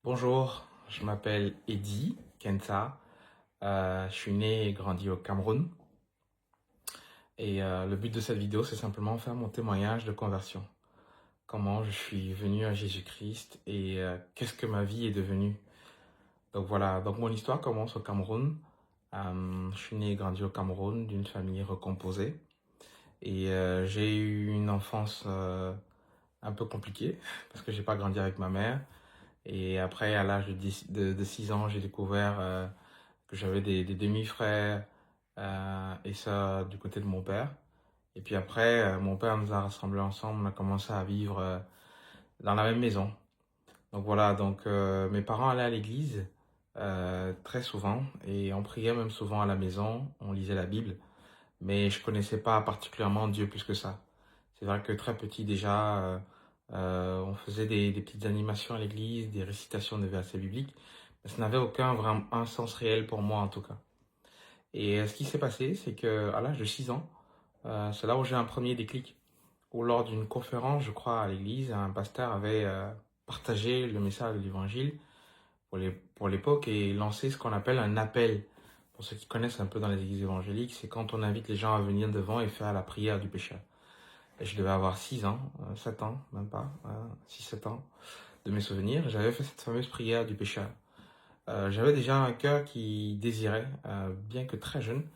Bonjour, je m'appelle Eddy Kenza. Je suis né et grandi au Cameroun. Le but de cette vidéo, c'est simplement faire mon témoignage de conversion. Comment je suis venu à Jésus-Christ et qu'est-ce que ma vie est devenue. Donc voilà, donc mon histoire commence au Cameroun. Je suis né et grandi au Cameroun d'une famille recomposée. J'ai eu une enfance un peu compliquée parce que j'ai pas grandi avec ma mère. Et après, à l'âge de 6 ans, j'ai découvert que j'avais des demi-frères et ça du côté de mon père. Et puis après, mon père nous a rassemblés ensemble, on a commencé à vivre dans la même maison. Donc voilà, mes parents allaient à l'église très souvent et on priait même souvent à la maison, on lisait la Bible, mais je connaissais pas particulièrement Dieu plus que ça. C'est vrai que très petit déjà, on faisait des petites animations à l'église, des récitations de versets bibliques, mais ça n'avait aucun vraiment un sens réel pour moi en tout cas. Ce qui s'est passé, c'est que à l'âge de 6 ans, c'est là où j'ai un premier déclic, où lors d'une conférence, je crois, à l'église, un pasteur avait partagé le message de l'évangile pour l'époque et lancé ce qu'on appelle un appel. Pour ceux qui connaissent un peu dans les églises évangéliques, c'est quand on invite les gens à venir devant et faire la prière du pécheur. Et je devais avoir 6 ans, 7 ans, même pas, 6-7 ans de mes souvenirs. J'avais fait cette fameuse prière du pécheur. J'avais déjà un cœur qui désirait, bien que très jeune,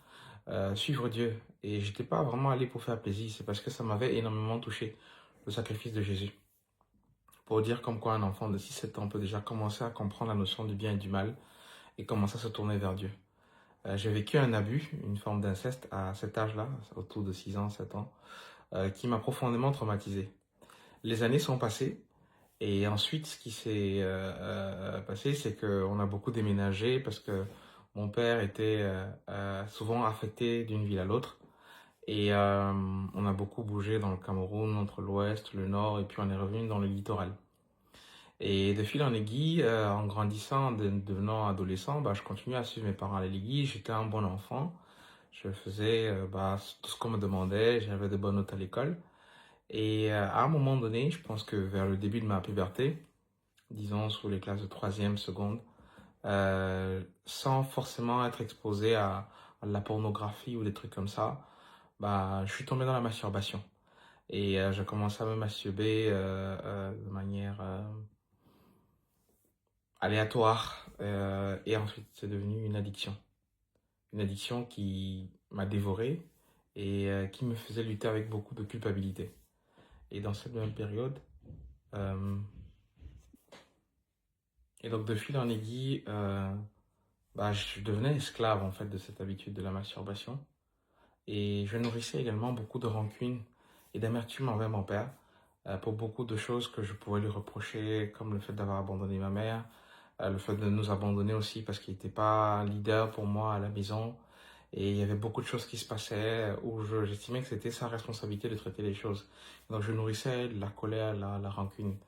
suivre Dieu. Et j'étais pas vraiment allé pour faire plaisir, c'est parce que ça m'avait énormément touché, le sacrifice de Jésus. Pour dire comme quoi un enfant de 6-7 ans peut déjà commencer à comprendre la notion du bien et du mal et commencer à se tourner vers Dieu. J'ai vécu un abus, une forme d'inceste à cet âge-là, autour de 6 ans, 7 ans, qui m'a profondément traumatisé. Les années sont passées et ensuite ce qui s'est passé, c'est qu'on a beaucoup déménagé parce que mon père était souvent affecté d'une ville à l'autre. On a beaucoup bougé dans le Cameroun, entre l'ouest, le nord, et puis on est revenu dans le littoral. Et de fil en aiguille, en grandissant, devenant adolescent, bah, je continuais à suivre mes parents à l'église, j'étais un bon enfant. Je faisais tout ce qu'on me demandait, j'avais de bonnes notes à l'école. À un moment donné, je pense que vers le début de ma puberté, disons sous les classes de troisième, seconde, sans forcément être exposé à la pornographie ou des trucs comme ça, bah, je suis tombé dans la masturbation. J'ai commencé à me masturber de manière aléatoire. Et ensuite, c'est devenu une addiction. Une addiction qui m'a dévoré et qui me faisait lutter avec beaucoup de culpabilité. Et dans cette même période, euh, et donc de fil en aiguille, bah, je devenais esclave en fait de cette habitude de la masturbation. Et je nourrissais également beaucoup de rancune et d'amertume envers mon père pour beaucoup de choses que je pouvais lui reprocher, comme le fait d'avoir abandonné ma mère, le fait de nous abandonner aussi parce qu'il n'était pas leader pour moi à la maison. Et il y avait beaucoup de choses qui se passaient où j'estimais que c'était sa responsabilité de traiter les choses. Donc je nourrissais la colère, la rancune.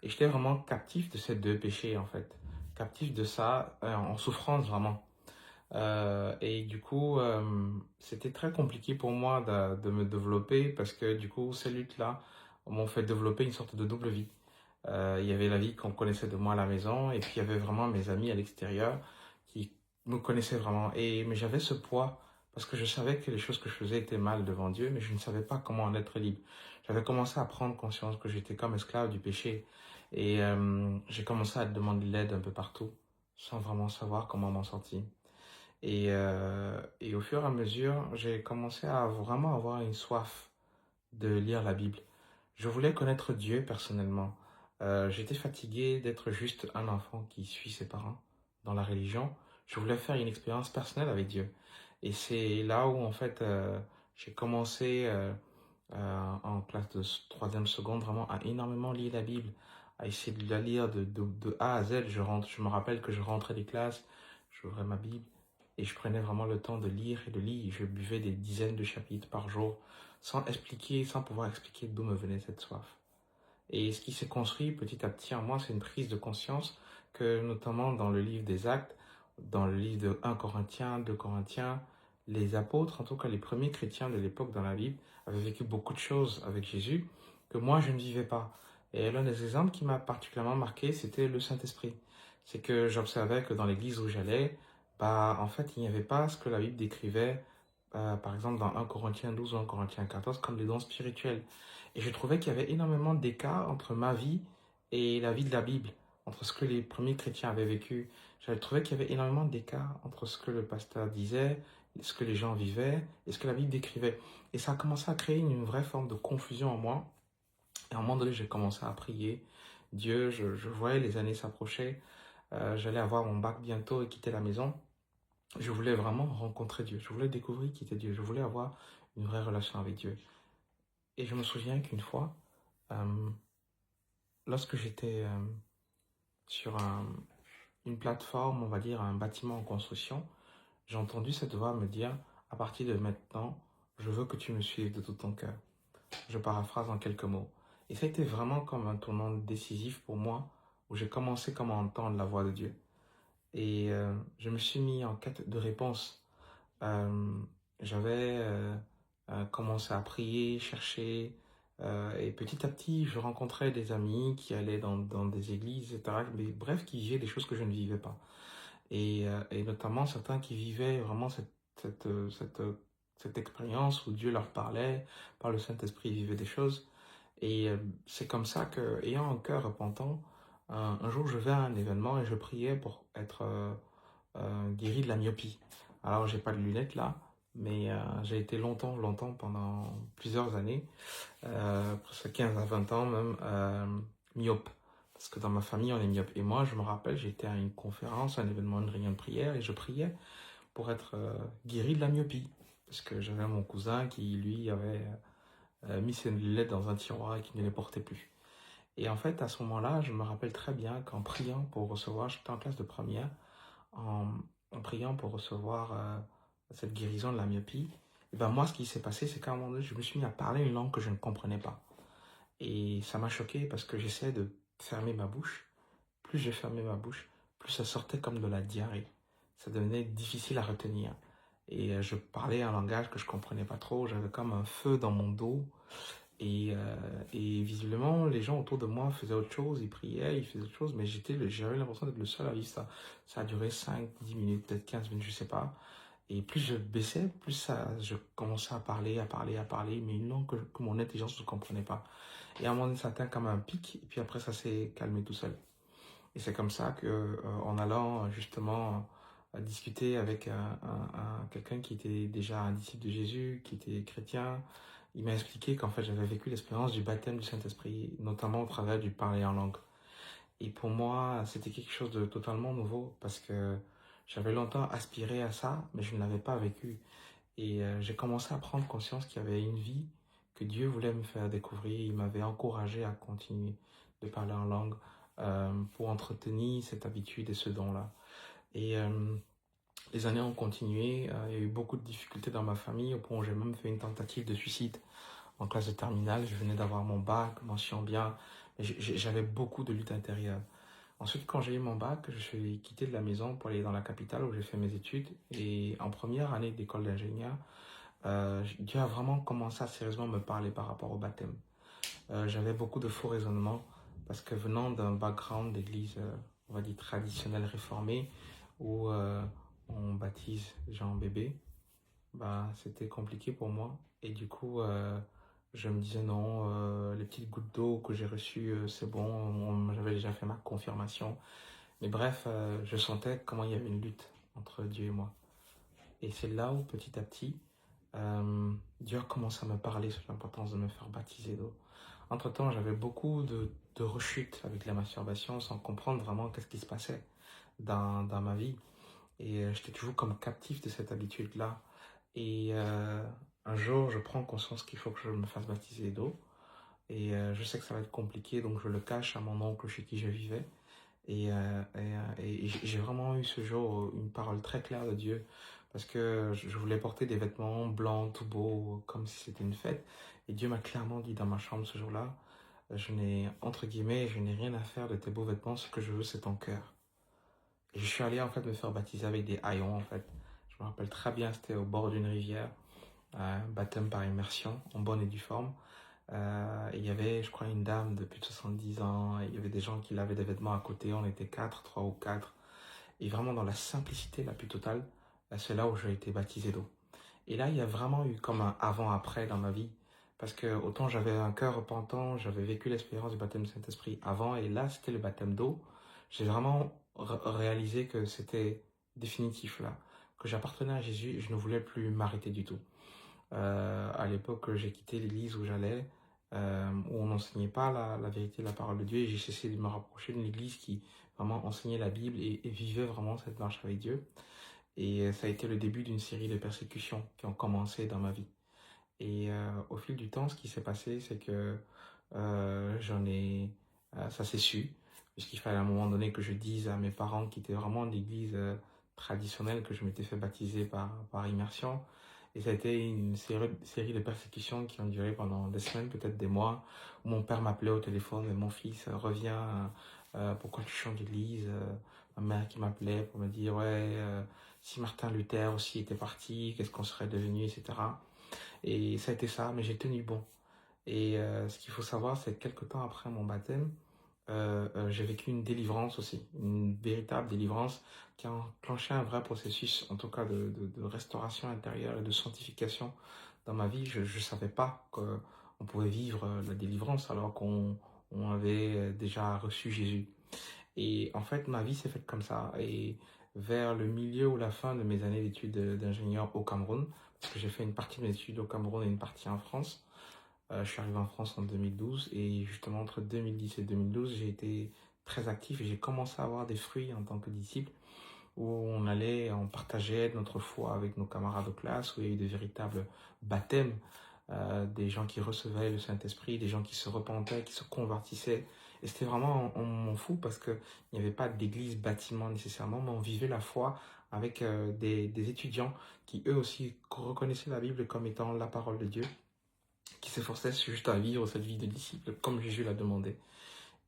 Et j'étais vraiment captif de ces deux péchés en fait. Captif de ça, en souffrance vraiment. C'était très compliqué pour moi de me développer parce que du coup, ces luttes-là m'ont fait développer une sorte de double vie. Il y avait la vie qu'on connaissait de moi à la maison et puis il y avait vraiment mes amis à l'extérieur qui me connaissaient vraiment. Mais j'avais ce poids parce que je savais que les choses que je faisais étaient mal devant Dieu, mais je ne savais pas comment en être libre. J'avais commencé à prendre conscience que j'étais comme esclave du péché j'ai commencé à demander l'aide un peu partout sans vraiment savoir comment m'en sortir. Et au fur et à mesure, j'ai commencé à vraiment avoir une soif de lire la Bible. Je voulais connaître Dieu personnellement. J'étais fatigué d'être juste un enfant qui suit ses parents dans la religion. Je voulais faire une expérience personnelle avec Dieu. Et c'est là où, en fait, j'ai commencé en classe de troisième seconde vraiment à énormément lire la Bible, à essayer de la lire de A à Z. Je me rappelle que je rentrais des classes, j'ouvrais ma Bible et je prenais vraiment le temps de lire et de lire. Je buvais des dizaines de chapitres par jour sans pouvoir expliquer d'où me venait cette soif. Et ce qui s'est construit petit à petit en moi, c'est une prise de conscience que notamment dans le livre des Actes, dans le livre de 1 Corinthiens, 2 Corinthiens, les apôtres, en tout cas les premiers chrétiens de l'époque dans la Bible, avaient vécu beaucoup de choses avec Jésus que moi je ne vivais pas. Et l'un des exemples qui m'a particulièrement marqué, c'était le Saint-Esprit. C'est que j'observais que dans l'église où j'allais, en fait, il n'y avait pas ce que la Bible décrivait, par exemple dans 1 Corinthiens 12 ou 1 Corinthiens 14, comme des dons spirituels. Et je trouvais qu'il y avait énormément d'écart entre ma vie et la vie de la Bible, entre ce que les premiers chrétiens avaient vécu. Je trouvais qu'il y avait énormément d'écart entre ce que le pasteur disait, ce que les gens vivaient et ce que la Bible décrivait. Et ça a commencé à créer une vraie forme de confusion en moi. Et à un moment donné, j'ai commencé à prier. Dieu, je voyais les années s'approcher. J'allais avoir mon bac bientôt et quitter la maison. Je voulais vraiment rencontrer Dieu. Je voulais découvrir qui était Dieu. Je voulais avoir une vraie relation avec Dieu. Et je me souviens qu'une fois, euh, lorsque j'étais sur une plateforme, on va dire un bâtiment en construction, j'ai entendu cette voix me dire, à partir de maintenant, je veux que tu me suives de tout ton cœur. Je paraphrase en quelques mots. Et ça a été vraiment comme un tournant décisif pour moi, où j'ai commencé comme à entendre la voix de Dieu. Et je me suis mis en quête de réponse. Euh, J'avais commencé à prier, chercher, et petit à petit, je rencontrais des amis qui allaient dans des églises, etc. Mais bref, qui vivaient des choses que je ne vivais pas. Et notamment certains qui vivaient vraiment cette, euh, cette, euh, cette expérience où Dieu leur parlait, par le Saint-Esprit, ils vivaient des choses. Et c'est comme ça que, ayant un cœur repentant, un jour je vais à un événement et je priais pour être guéri de la myopie. Alors j'ai pas de lunettes là, mais j'ai été longtemps, pendant plusieurs années, presque 15 à 20 ans même, myope. Parce que dans ma famille, on est myope. Et moi, je me rappelle, j'étais à une conférence, un événement, une réunion de prière, et je priais pour être guéri de la myopie. Parce que j'avais mon cousin qui, lui, avait mis ses lunettes dans un tiroir et qui ne les portait plus. Et en fait, à ce moment-là, je me rappelle très bien qu'en priant pour recevoir, j'étais en classe de première, en, en priant pour recevoir cette guérison de la myopie, et ben moi, ce qui s'est passé, c'est qu'à un moment donné, je me suis mis à parler une langue que je ne comprenais pas. Et ça m'a choqué parce que j'essayais de fermer ma bouche. Plus je fermais ma bouche, plus ça sortait comme de la diarrhée. Ça devenait difficile à retenir. Et je parlais un langage que je comprenais pas trop. J'avais comme un feu dans mon dos. Et visiblement, les gens autour de moi faisaient autre chose, ils priaient, ils faisaient autre chose, mais j'avais l'impression d'être le seul à vivre ça. Ça a duré 5, 10 minutes, peut-être 15 minutes, je sais pas. Et plus je baissais, plus je commençais à parler, mais une langue que mon intelligence ne comprenait pas. Et à un moment donné, ça atteint comme un pic, et puis après, ça s'est calmé tout seul. Et c'est comme ça que, en allant justement discuter avec quelqu'un qui était déjà un disciple de Jésus, qui était chrétien, il m'a expliqué qu'en fait j'avais vécu l'expérience du baptême du Saint-Esprit, notamment au travers du parler en langue. Et pour moi, c'était quelque chose de totalement nouveau parce que j'avais longtemps aspiré à ça, mais je ne l'avais pas vécu. Et j'ai commencé à prendre conscience qu'il y avait une vie que Dieu voulait me faire découvrir. Il m'avait encouragé à continuer de parler en langue pour entretenir cette habitude et ce don-là. Et les années ont continué. Il y a eu beaucoup de difficultés dans ma famille au point où j'ai même fait une tentative de suicide en classe de terminale. Je venais d'avoir mon bac, mention bien, mais j'avais beaucoup de luttes intérieures. Ensuite, quand j'ai eu mon bac, je suis quitté de la maison pour aller dans la capitale où j'ai fait mes études. Et en première année d'école d'ingénieur, Dieu a vraiment commencé à sérieusement me parler par rapport au baptême. J'avais beaucoup de faux raisonnements parce que venant d'un background d'église, on va dire traditionnelle réformée, où on baptise Jean bébé, bah, c'était compliqué pour moi. Et du coup, je me disais non, les petites gouttes d'eau que j'ai reçues, c'est bon, j'avais déjà fait ma confirmation. Mais bref, je sentais comment il y avait une lutte entre Dieu et moi. Et c'est là où petit à petit, Dieu a commencé à me parler sur l'importance de me faire baptiser d'eau. Entre-temps, j'avais beaucoup de rechutes avec la masturbation sans comprendre vraiment qu'est-ce qui se passait dans ma vie. Et j'étais toujours comme captif de cette habitude-là. Et un jour, je prends conscience qu'il faut que je me fasse baptiser d'eau. Et je sais que ça va être compliqué, donc je le cache à mon oncle chez qui je vivais. Et j'ai vraiment eu ce jour une parole très claire de Dieu parce que je voulais porter des vêtements blancs, tout beaux, comme si c'était une fête. Et Dieu m'a clairement dit dans ma chambre ce jour-là, entre guillemets, je n'ai rien à faire de tes beaux vêtements, ce que je veux, c'est ton cœur. Et je suis allé en fait me faire baptiser avec des haillons en fait. Je me rappelle très bien, c'était au bord d'une rivière, baptême par immersion, en bonne et due forme. Il y avait, je crois, une dame de plus de 70 ans. Et il y avait des gens qui lavaient des vêtements à côté. On était quatre, trois ou quatre. Et vraiment dans la simplicité la plus totale, c'est là où j'ai été baptisé d'eau. Et là, il y a vraiment eu comme un avant-après dans ma vie. Parce que autant j'avais un cœur repentant, j'avais vécu l'expérience du baptême du Saint-Esprit avant, et là, c'était le baptême d'eau. J'ai vraiment réalisé que c'était définitif là, que j'appartenais à Jésus et je ne voulais plus m'arrêter du tout. À l'époque, j'ai quitté l'église où j'allais, où on n'enseignait pas la vérité de la parole de Dieu, et j'ai cessé de me rapprocher d'une église qui vraiment enseignait la Bible et vivait vraiment cette marche avec Dieu. Et ça a été le début d'une série de persécutions qui ont commencé dans ma vie. Et au fil du temps, ce qui s'est passé, c'est que ça s'est su, puisqu'il fallait à un moment donné que je dise à mes parents qui étaient vraiment d'église traditionnelle que je m'étais fait baptiser par immersion. Et ça a été une série de persécutions qui ont duré pendant des semaines, peut-être des mois, où mon père m'appelait au téléphone, et mon fils, reviens, pourquoi tu changes d'église? Ma mère qui m'appelait pour me dire, ouais, si Martin Luther aussi était parti, qu'est-ce qu'on serait devenu, etc. Et ça a été ça, mais j'ai tenu bon. Et ce qu'il faut savoir, c'est que quelques temps après mon baptême, j'ai vécu une délivrance aussi, une véritable délivrance qui a enclenché un vrai processus, en tout cas de restauration intérieure et de sanctification dans ma vie. Je ne savais pas qu'on pouvait vivre la délivrance alors qu'on avait déjà reçu Jésus. Et en fait, ma vie s'est faite comme ça. Et vers le milieu ou la fin de mes années d'études d'ingénieur au Cameroun, parce que j'ai fait une partie de mes études au Cameroun et une partie en France, je suis arrivé en France en 2012 et justement entre 2010 et 2012, j'ai été très actif et j'ai commencé à avoir des fruits en tant que disciple où on partageait notre foi avec nos camarades de classe, où il y a eu de véritables baptêmes, des gens qui recevaient le Saint-Esprit, des gens qui se repentaient, qui se convertissaient. Et c'était vraiment un moment fou parce qu'il n'y avait pas d'église, bâtiment nécessairement, mais on vivait la foi avec des étudiants qui eux aussi reconnaissaient la Bible comme étant la parole de Dieu, qui s'efforçaient juste à vivre cette vie de disciple comme Jésus l'a demandé.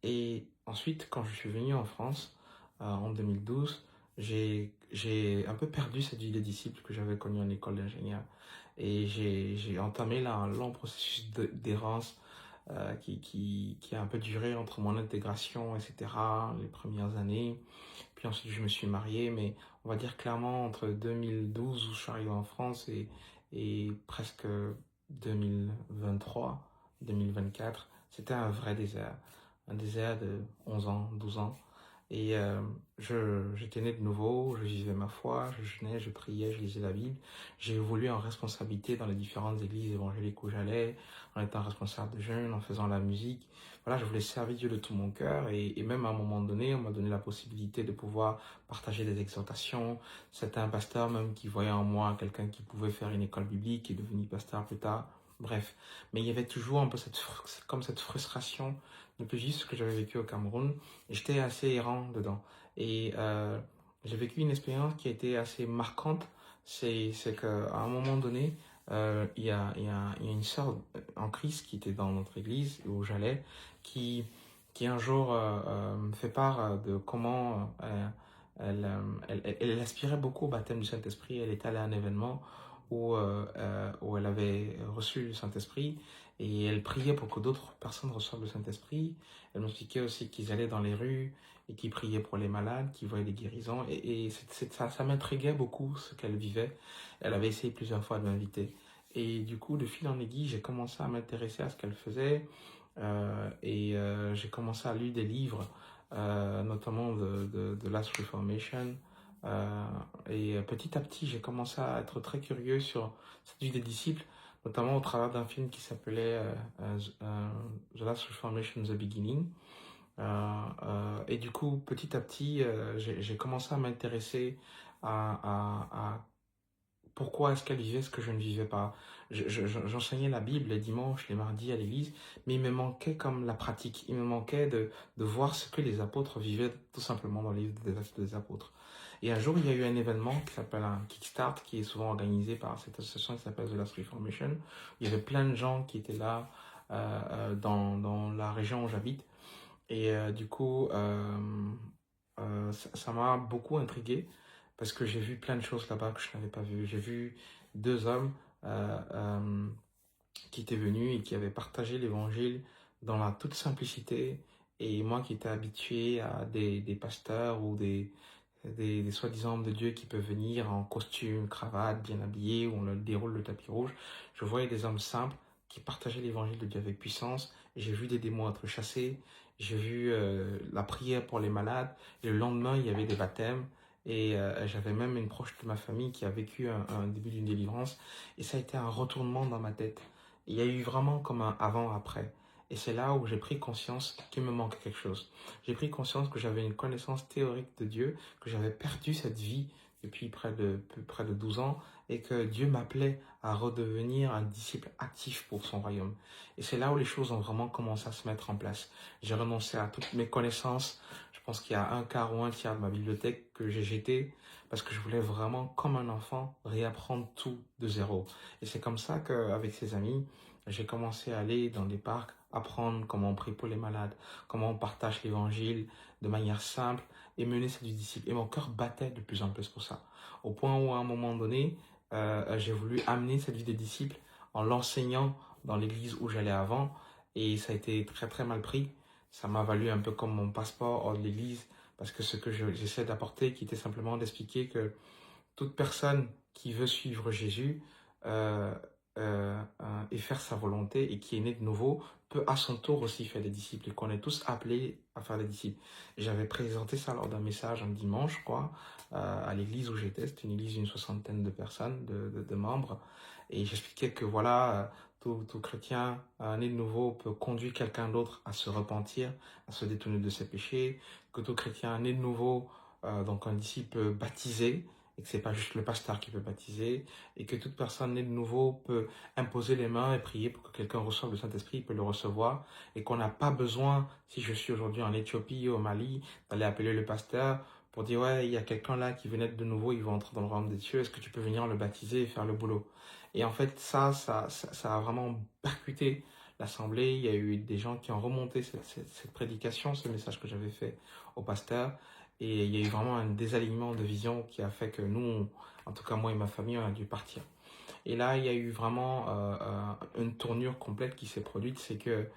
Et ensuite, quand je suis venu en France, en 2012, j'ai un peu perdu cette vie de disciple que j'avais connue en école d'ingénieur. Et j'ai entamé là un long processus d'errance qui a un peu duré entre mon intégration, etc., les premières années. Puis ensuite, je me suis marié, mais on va dire clairement entre 2012, où je suis arrivé en France, et presque 2023, 2024, c'était un vrai désert. Un désert de 11 ans, 12 ans. Et j'étais né de nouveau, je vivais ma foi, je jeûnais, je priais, je lisais la Bible. J'ai évolué en responsabilité dans les différentes églises évangéliques où j'allais, en étant responsable de jeunes, en faisant la musique. Voilà, je voulais servir Dieu de tout mon cœur et même à un moment donné, on m'a donné la possibilité de pouvoir partager des exhortations. C'était un pasteur même qui voyait en moi quelqu'un qui pouvait faire une école biblique, qui est devenu pasteur plus tard. Bref, mais il y avait toujours un peu cette frustration de plus juste ce que j'avais vécu au Cameroun. Et j'étais assez errant dedans. Et j'ai vécu une expérience qui a été assez marquante. C'est qu'à un moment donné, il y a une sœur en Christ qui était dans notre église où j'allais, qui, qui un jour me fait part de comment elle aspirait beaucoup au baptême du Saint-Esprit. Elle est allée à un événement où elle avait reçu le Saint-Esprit et elle priait pour que d'autres personnes reçoivent le Saint-Esprit. Elle m'expliquait aussi qu'ils allaient dans les rues et qu'ils priaient pour les malades, qu'ils voyaient des guérisons. Et ça m'intriguait beaucoup ce qu'elle vivait. Elle avait essayé plusieurs fois de m'inviter. Et du coup, de fil en aiguille, j'ai commencé à m'intéresser à ce qu'elle faisait. J'ai commencé à lire des livres, notamment de Last Reformation. Petit à petit, j'ai commencé à être très curieux sur cette vie des disciples, notamment au travers d'un film qui s'appelait The Last Reformation, The Beginning. Et du coup, petit à petit, j'ai commencé à m'intéresser à pourquoi est-ce qu'elle vivait ce que je ne vivais pas. J'enseignais la Bible les dimanches, les mardis à l'église, mais il me manquait comme la pratique. Il me manquait de voir ce que les apôtres vivaient tout simplement dans les livres des Actes des Apôtres. Et un jour, il y a eu un événement qui s'appelle un Kickstart, qui est souvent organisé par cette association qui s'appelle The Last Reformation. Il y avait plein de gens qui étaient là dans la région où j'habite. Et du coup, ça m'a beaucoup intrigué parce que j'ai vu plein de choses là-bas que je n'avais pas vues. J'ai vu deux hommes, euh, euh, qui était venu et qui avait partagé l'évangile dans la toute simplicité. Et moi qui étais habitué à des pasteurs ou des soi-disant hommes de Dieu qui peuvent venir en costume, cravate, bien habillés, où on leur déroule le tapis rouge, je voyais des hommes simples qui partageaient l'évangile de Dieu avec puissance. J'ai vu des démons être chassés, j'ai vu la prière pour les malades. Et le lendemain, il y avait des baptêmes. Et j'avais même une proche de ma famille qui a vécu un début d'une délivrance. Et ça a été un retournement dans ma tête. Il y a eu vraiment comme un avant-après. Et c'est là où j'ai pris conscience qu'il me manquait quelque chose. J'ai pris conscience que j'avais une connaissance théorique de Dieu, que j'avais perdu cette vie depuis près de 12 ans et que Dieu m'appelait à redevenir un disciple actif pour son royaume. Et c'est là où les choses ont vraiment commencé à se mettre en place. J'ai renoncé à toutes mes connaissances. Je pense qu'il y a un quart ou un tiers de ma bibliothèque que j'ai jeté parce que je voulais vraiment, comme un enfant, réapprendre tout de zéro. Et c'est comme ça qu'avec ses amis, j'ai commencé à aller dans des parcs, apprendre comment on prie pour les malades, comment on partage l'évangile de manière simple et mener ça du disciple. Et mon cœur battait de plus en plus pour ça. Au point où à un moment donné, j'ai voulu amener cette vie de disciple en l'enseignant dans l'église où j'allais avant. Et ça a été très très mal pris. Ça m'a valu un peu comme mon passeport hors de l'église parce que ce que j'essaie d'apporter, qui était simplement d'expliquer que toute personne qui veut suivre Jésus euh, et faire sa volonté et qui est née de nouveau peut à son tour aussi faire des disciples et qu'on est tous appelés à faire des disciples. J'avais présenté ça lors d'un message un dimanche, je crois, à l'église où j'étais. C'était une église d'une soixantaine de personnes, de membres. Et j'expliquais que voilà, tout chrétien né de nouveau peut conduire quelqu'un d'autre à se repentir, à se détourner de ses péchés, que tout chrétien né de nouveau, donc un disciple baptisé, et que c'est pas juste le pasteur qui peut baptiser, et que toute personne née de nouveau peut imposer les mains et prier pour que quelqu'un reçoive le Saint-Esprit, il peut le recevoir, et qu'on n'a pas besoin, si je suis aujourd'hui en Éthiopie ou au Mali, d'aller appeler le pasteur pour dire ouais, il y a quelqu'un là qui venait d'être de nouveau, il va entrer dans le royaume des cieux, est-ce que tu peux venir le baptiser et faire le boulot? Et en fait, ça a vraiment percuté l'assemblée. Il y a eu des gens qui ont remonté cette prédication, ce message que j'avais fait au pasteur. Et il y a eu vraiment un désalignement de vision qui a fait que nous, en tout cas moi et ma famille, on a dû partir. Et là, il y a eu vraiment une tournure complète qui s'est produite, c'est que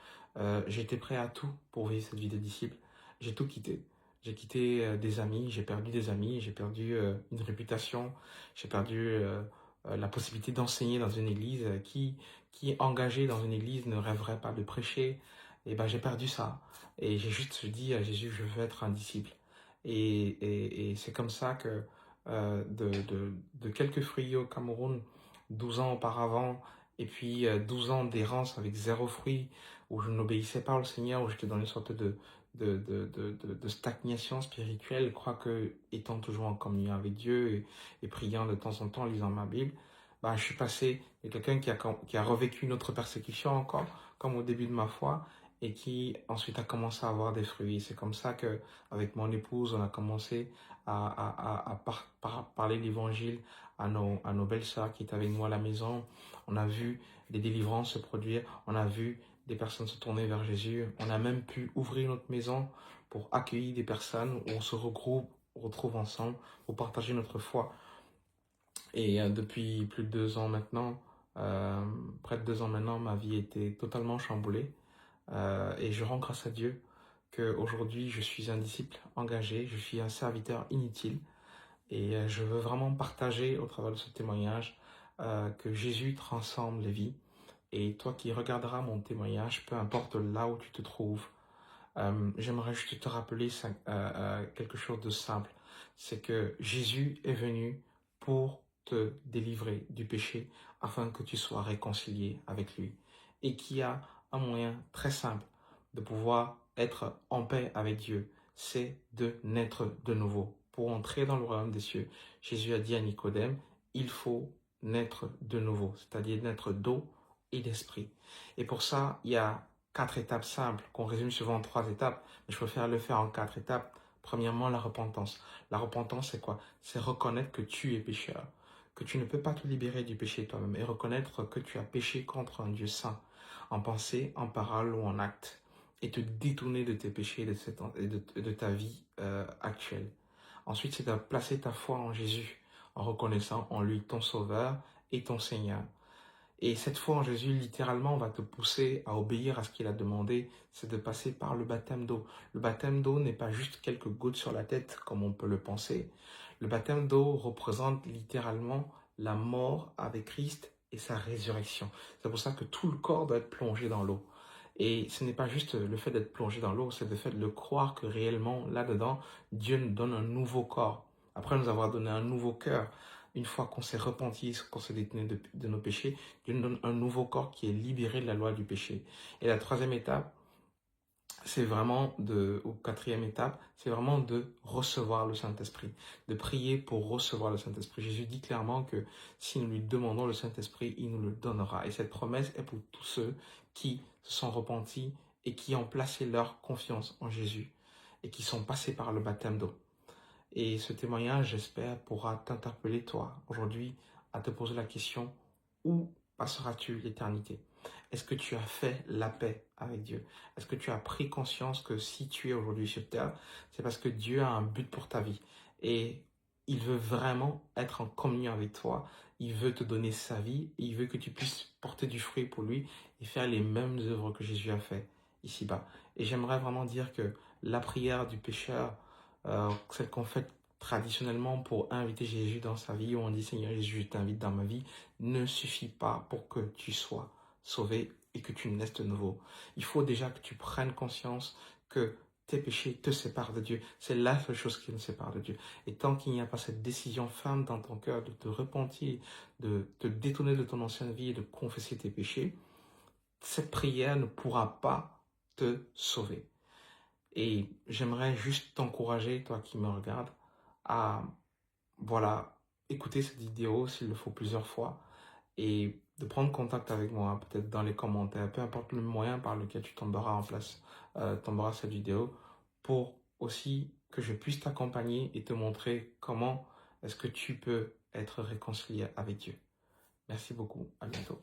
j'étais prêt à tout pour vivre cette vie de disciple. J'ai tout quitté. J'ai quitté des amis, j'ai perdu des amis, j'ai perdu une réputation, j'ai perdu la possibilité d'enseigner dans une église. Qui est engagé dans une église ne rêverait pas de prêcher. Et ben j'ai perdu ça. Et j'ai juste dit à Jésus, je veux être un disciple. Et c'est comme ça que de quelques fruits au Cameroun, 12 ans auparavant, et puis 12 ans d'errance avec zéro fruit, où je n'obéissais pas au Seigneur, où j'étais dans une sorte de stagnation spirituelle. Je crois que, étant toujours en communion avec Dieu et priant de temps en temps, lisant ma Bible, bah, je suis passé de quelqu'un qui a revécu une autre persécution encore, comme au début de ma foi, et qui ensuite a commencé à avoir des fruits. C'est comme ça que, avec mon épouse, on a commencé à parler l'évangile à nos belles-sœurs qui étaient avec nous à la maison. On a vu des délivrances se produire, on a vu des personnes se tourner vers Jésus. On a même pu ouvrir notre maison pour accueillir des personnes où on se regroupe, on retrouve ensemble pour partager notre foi. Et depuis plus de 2 ans maintenant, près de 2 ans maintenant, ma vie était totalement chamboulée. Et je rends grâce à Dieu qu'aujourd'hui je suis un disciple engagé, je suis un serviteur inutile. Et je veux vraiment partager au travers de ce témoignage que Jésus transforme les vies. Et toi qui regarderas mon témoignage, peu importe là où tu te trouves, j'aimerais juste te rappeler quelque chose de simple. C'est que Jésus est venu pour te délivrer du péché afin que tu sois réconcilié avec lui. Et qu'il y a un moyen très simple de pouvoir être en paix avec Dieu, c'est de naître de nouveau. Pour entrer dans le royaume des cieux, Jésus a dit à Nicodème, il faut naître de nouveau, c'est-à-dire naître d'eau et d'esprit. Et pour ça, il y a 4 étapes simples qu'on résume souvent en 3 étapes, mais je préfère le faire en 4 étapes. Premièrement, la repentance. La repentance, c'est quoi? C'est reconnaître que tu es pécheur, que tu ne peux pas te libérer du péché toi-même et reconnaître que tu as péché contre un Dieu saint, en pensée, en parole ou en acte, et te détourner de tes péchés et de ta vie actuelle. Ensuite, c'est de placer ta foi en Jésus, en reconnaissant en lui ton Sauveur et ton Seigneur. Et cette foi en Jésus, littéralement, va te pousser à obéir à ce qu'il a demandé, c'est de passer par le baptême d'eau. Le baptême d'eau n'est pas juste quelques gouttes sur la tête, comme on peut le penser. Le baptême d'eau représente littéralement la mort avec Christ et sa résurrection. C'est pour ça que tout le corps doit être plongé dans l'eau. Et ce n'est pas juste le fait d'être plongé dans l'eau, c'est le fait de le croire que réellement, là-dedans, Dieu nous donne un nouveau corps. Après nous avoir donné un nouveau cœur, une fois qu'on s'est repenti, qu'on s'est détourné de nos péchés, Dieu nous donne un nouveau corps qui est libéré de la loi du péché. Et la troisième étape, c'est vraiment ou quatrième étape, c'est vraiment de recevoir le Saint-Esprit, de prier pour recevoir le Saint-Esprit. Jésus dit clairement que si nous lui demandons le Saint-Esprit, il nous le donnera. Et cette promesse est pour tous ceux qui se sont repentis et qui ont placé leur confiance en Jésus et qui sont passés par le baptême d'eau. Et ce témoignage, j'espère, pourra t'interpeller, toi, aujourd'hui, à te poser la question, où passeras-tu l'éternité? Est-ce que tu as fait la paix avec Dieu? Est-ce que tu as pris conscience que si tu es aujourd'hui sur terre, c'est parce que Dieu a un but pour ta vie et il veut vraiment être en communion avec toi. Il veut te donner sa vie et il veut que tu puisses porter du fruit pour lui et faire les mêmes œuvres que Jésus a fait ici-bas. Et j'aimerais vraiment dire que la prière du pécheur, celle qu'on fait traditionnellement pour inviter Jésus dans sa vie, où on dit Seigneur Jésus, je t'invite dans ma vie, ne suffit pas pour que tu sois sauvé et que tu naisses de nouveau. Il faut déjà que tu prennes conscience que tes péchés te séparent de Dieu. C'est la seule chose qui nous sépare de Dieu. Et tant qu'il n'y a pas cette décision ferme dans ton cœur de te repentir, de te détourner de ton ancienne vie et de confesser tes péchés, cette prière ne pourra pas te sauver. Et j'aimerais juste t'encourager, toi qui me regardes, à voilà, écouter cette vidéo s'il le faut plusieurs fois et de prendre contact avec moi, peut-être dans les commentaires, peu importe le moyen par lequel tu tomberas cette vidéo, pour aussi que je puisse t'accompagner et te montrer comment est-ce que tu peux être réconcilié avec Dieu. Merci beaucoup, à bientôt.